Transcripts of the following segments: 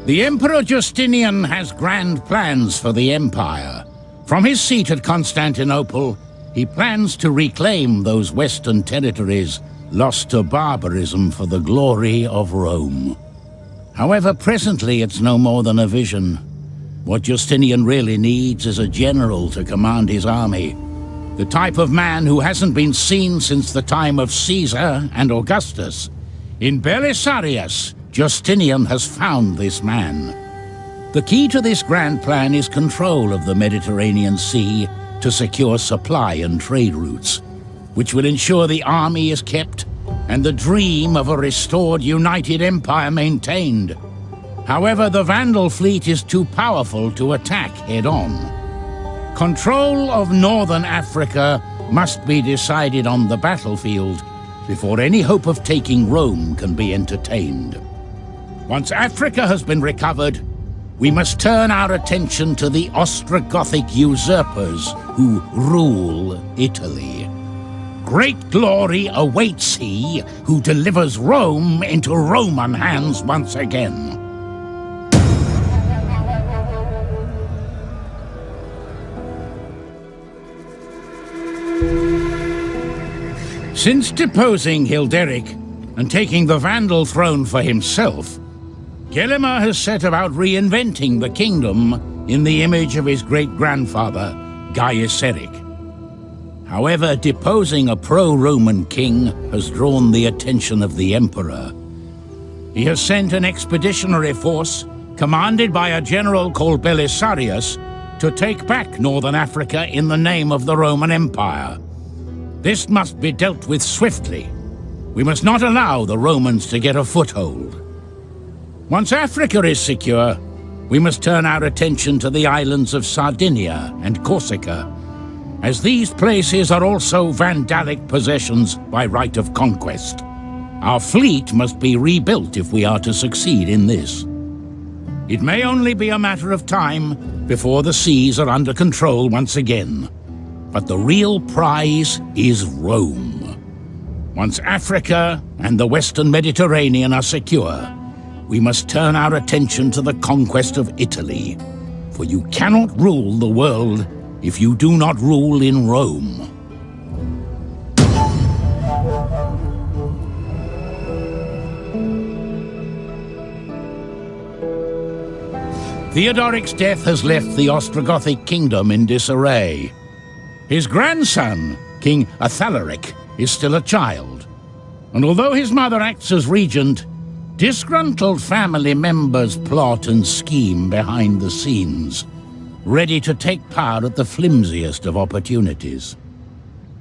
The Emperor Justinian has grand plans for the Empire. From his seat at Constantinople, he plans to reclaim those western territories lost to barbarism for the glory of Rome. However, presently it's no more than a vision. What Justinian really needs is a general to command his army. The type of man who hasn't been seen since the time of Caesar and Augustus. In Belisarius, Justinian has found this man. The key to this grand plan is control of the Mediterranean Sea to secure supply and trade routes, which will ensure the army is kept and the dream of a restored united empire maintained. However, the Vandal fleet is too powerful to attack head-on. Control of northern Africa must be decided on the battlefield before any hope of taking Rome can be entertained. Once Africa has been recovered, we must turn our attention to the Ostrogothic usurpers who rule Italy. Great glory awaits he who delivers Rome into Roman hands once again. Since deposing Hilderic and taking the Vandal throne for himself, Gelimer has set about reinventing the kingdom in the image of his great-grandfather, Gaius Eric. However, deposing a pro-Roman king has drawn the attention of the emperor. He has sent an expeditionary force, commanded by a general called Belisarius, to take back northern Africa in the name of the Roman Empire. This must be dealt with swiftly. We must not allow the Romans to get a foothold. Once Africa is secure, we must turn our attention to the islands of Sardinia and Corsica, as these places are also Vandalic possessions by right of conquest. Our fleet must be rebuilt if we are to succeed in this. It may only be a matter of time before the seas are under control once again, but the real prize is Rome. Once Africa and the Western Mediterranean are secure, we must turn our attention to the conquest of Italy, for you cannot rule the world if you do not rule in Rome. Theodoric's death has left the Ostrogothic Kingdom in disarray. His grandson, King Attila, is still a child, and although his mother acts as regent, disgruntled family members plot and scheme behind the scenes, ready to take power at the flimsiest of opportunities.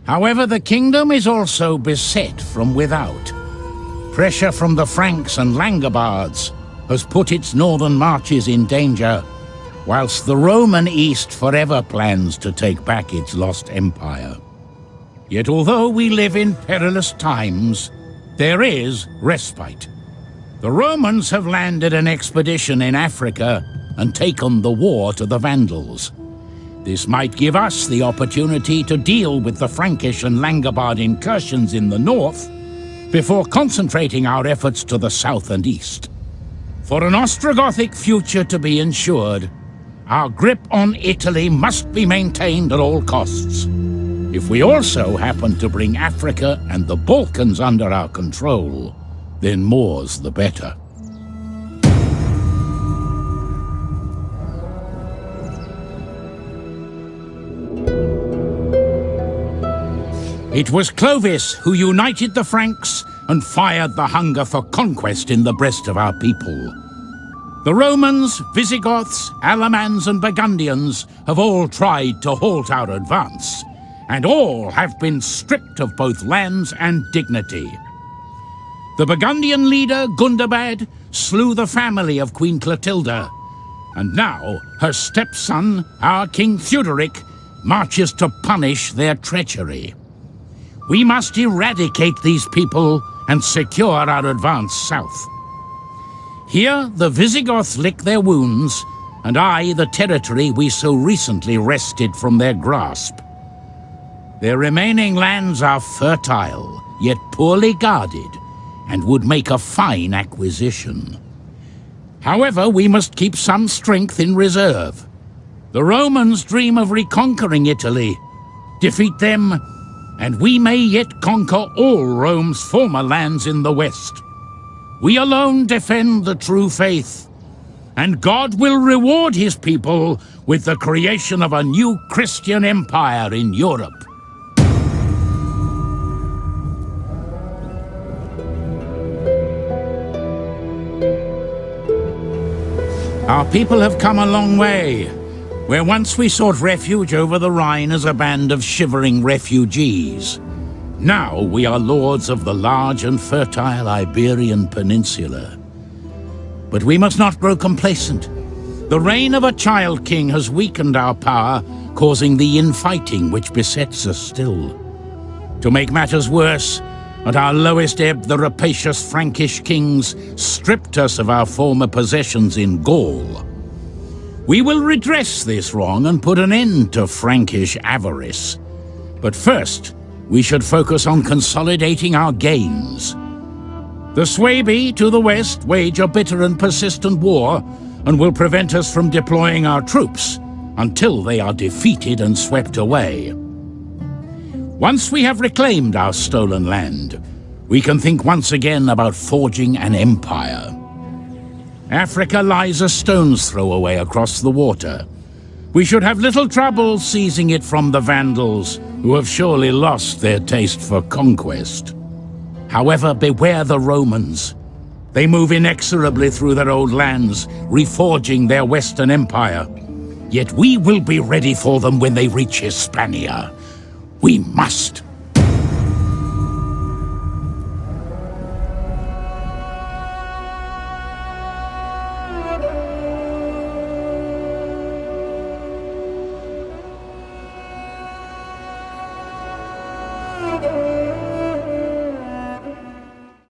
However, the kingdom is also beset from without. Pressure from the Franks and Langobards has put its northern marches in danger, whilst the Roman East forever plans to take back its lost empire. Yet although we live in perilous times, there is respite. The Romans have landed an expedition in Africa and taken the war to the Vandals. This might give us the opportunity to deal with the Frankish and Langobard incursions in the north before concentrating our efforts to the south and east. For an Ostrogothic future to be ensured, our grip on Italy must be maintained at all costs. If we also happen to bring Africa and the Balkans under our control, then more's the better. It was Clovis who united the Franks and fired the hunger for conquest in the breast of our people. The Romans, Visigoths, Alamans and Burgundians have all tried to halt our advance, and all have been stripped of both lands and dignity. The Burgundian leader, Gundobad, slew the family of Queen Clotilda, and now her stepson, our King Theodoric, marches to punish their treachery. We must eradicate these people and secure our advance south. Here, the Visigoths lick their wounds, and I the territory we so recently wrested from their grasp. Their remaining lands are fertile, yet poorly guarded, and would make a fine acquisition. However, we must keep some strength in reserve. The Romans dream of reconquering Italy. Defeat them, and we may yet conquer all Rome's former lands in the west. We alone defend the true faith, and God will reward his people with the creation of a new Christian empire in Europe. Our people have come a long way. Where once we sought refuge over the Rhine as a band of shivering refugees, now we are lords of the large and fertile Iberian Peninsula. But we must not grow complacent. The reign of a child king has weakened our power, causing the infighting which besets us still. To make matters worse, at our lowest ebb, the rapacious Frankish kings stripped us of our former possessions in Gaul. We will redress this wrong and put an end to Frankish avarice. But first, we should focus on consolidating our gains. The Suebi to the west wage a bitter and persistent war and will prevent us from deploying our troops until they are defeated and swept away. Once we have reclaimed our stolen land, we can think once again about forging an empire. Africa lies a stone's throw away across the water. We should have little trouble seizing it from the Vandals, who have surely lost their taste for conquest. However, beware the Romans. They move inexorably through their old lands, reforging their Western Empire. Yet we will be ready for them when they reach Hispania. We must